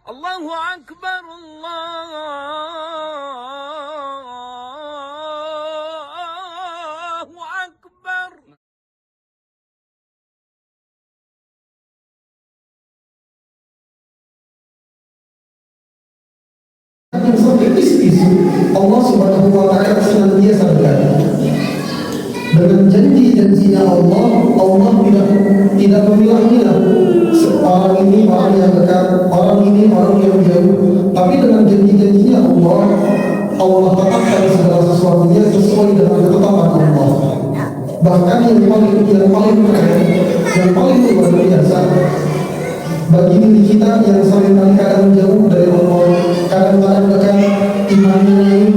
Allahu Akbar, Allahu Akbar. Yang seperti Allah Subhanahu wa Ta'ala senantiasa berkata, dengan janji-janjinya Allah tidak memilah-milah orang ini orang yang dekat, orang ini orang yang jauh, tapi dengan janji-janjinya Allah tetapkan segala sesuatunya sesuai dengan ketetapan Allah. Bahkan yang paling keren, yang paling luar biasa bagi diri kita yang seringkali kadang jauh dari Allah, kadang-kadang dekat, imannya naik,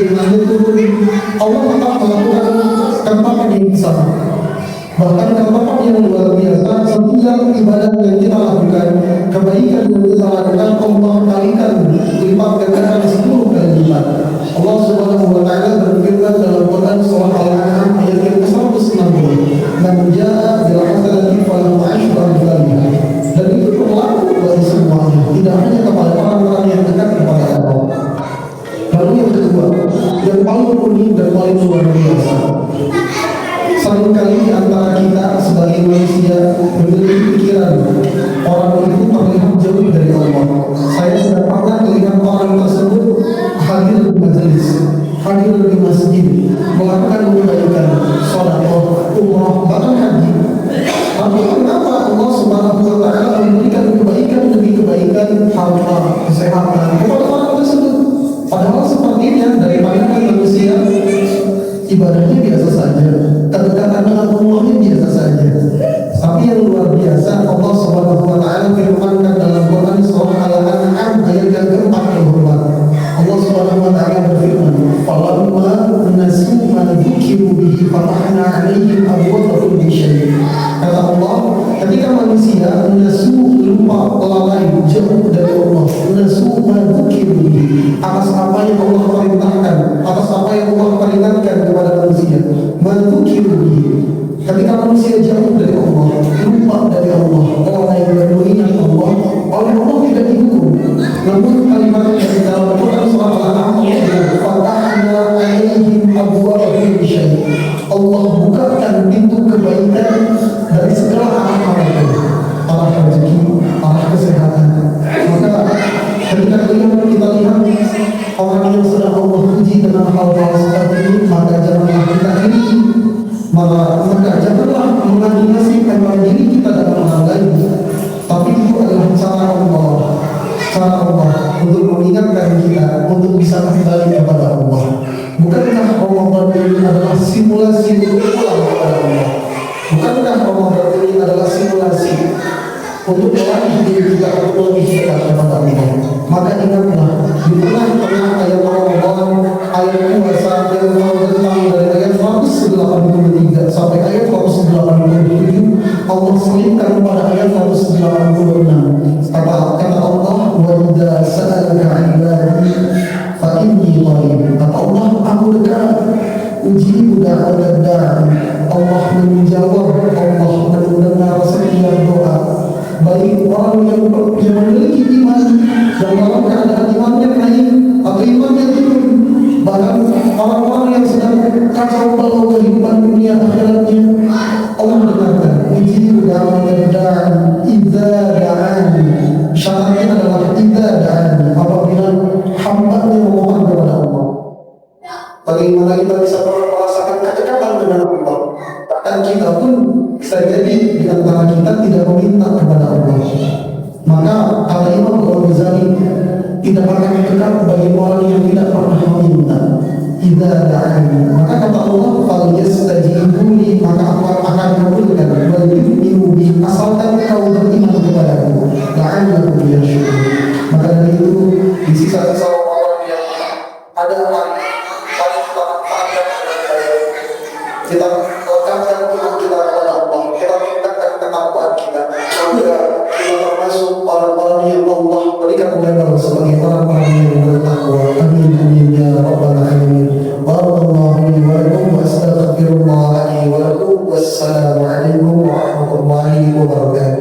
imannya turun, Allah tetap melakukan ketapan yang besar. Bahkan ketapan yang luar biasa, setiap ibadah yang kita lakukan, kebaikan yang kita lakukan, Allah kalikan lipat gandakan 10 kali lipat. Allah Subhanahu wa Ta'ala berfirman dalam Quran surah Al-An'am ayat yang ke-160, "Man jaa'a bil hasanati falahu 'ashru amsalha." Dan itu berlaku bagi semuanya, tidak hanya kepada orang-orang yang dekat kepada Allah. Lalu yang kedua, yang paling unik dan paling luar biasa, seringkali antara kita sebagai manusia memiliki pikiran orang itu terlihat jauh dari Allah. Saya sudah pernah melihat orang tersebut hadir di majelis, hadir di masjid, melakukan kebaikan, sedekah, umrah, bahkan haji. Tapi kenapa Allah Subhanahu wa Ta'ala memberikan kebaikan demi kebaikan, harta, kesehatan kepada orang tersebut? Padahal sepertinya dari pandangan manusia ibadahnya biasa saja, kedekatan dengan Allahnya biasa saja. Tapi yang luar biasa, Allah Subhanahu wa Ta'ala firmankan dalam Quran surah Al-An'am ayat yang ke-40. Allah Subhanahu wa Ta'ala berfirman, "Falamma nasu ma dzukiru bihi fatahna 'alaihim abwaaba kulli syai'." Kata Allah, ketika manusia nasu, lupa, lalai, jauh dari Allah, nasu ma dzukiru bihi, atas apa yang Allah perintahkan, atas apa yang Allah peringatkan kepada manusia, ma dzukiru bihi. Ketika manusia jauh dari Allah, lupa dari Allah, lalai dan mengingat Allah, oleh Allah tidak dihukum. Namun kalimat yang dalam Quran surah Al-An'am, "Fatahna 'alaihim abwaaba kulli syai'." Allah bukakan pintu kebaikan dari segala arah itu, arah rezeki, arah kesehatan. Maka ketika kita lihat orang yang sedang Allah puji dengan hal-hal seperti ini, maka janganlah kita iri, maka janganlah mengandalkan pada diri kita dalam menghargai. Tapi itu adalah cara Allah untuk mengingatkan kita untuk bisa kembali kepada Allah. Bukankah Ramadan ini adalah simulasi untuk pulang kepada Allah? Bukankah Ramadan ini adalah simulasi untuk melatih diri kita untuk lebih dekat kepada Allah? Maka ingatlah, di tengah-tengah ayat Ramadan, ayat puasa yang telah datang dari ayat 183 sampai ayat 187, Allah selipkan pada ayat 186. Kata Allah, "Wa idza sa'alaka 'ibadi fa inni qarib." Kata Allah, aku dekat, ujibu da'wat da'i. Allah menjawab, Allah mendengar setiap doa. Baik orang yang memiliki iman dan dalam keadaan imannya naik atau imannya turun, bahkan orang-orang yang sedang kacau balau kehidupan dunia akhiratnya, Allah dengarkan. Ujibu da'wat da'i idza da'ani. Syaratnya adalah idza da'ani, apabila hamba-Nya memohon kepada Allah. Bagaimana kita bisa merasakan kedekatan dengan Allah? Bahkan kita pun bisa jadi di antara kita tidak meminta kepada Allah. Maka kata Imam Al-Ghazali, tidak akan dekat bagi orang yang tidak pernah meminta. Idza da'ani, maka kata Allah, "Falyastajibu li," maka aku akan kabulkan. "Wa yu'minu bi," asalkan kau beriman kepadaku. "La'allahum yarshudun." Maka dari itu, di sisa-sisa Ramadan yang ada paling kita manfaatkan dengan baik, kita lekatkan iman kita kepada Allah, kita tingkatkan ketakwaan kita, sehingga kita termasuk orang-orang yang Allah berikan label sebagai orang-orang yang bertakwa. Amin amin ya rabbal alamin. Barakallahu li wa lakum wa astaghfirullah li wa lakum. Wassalamu alaikum warahmatullahi wabarakatuh.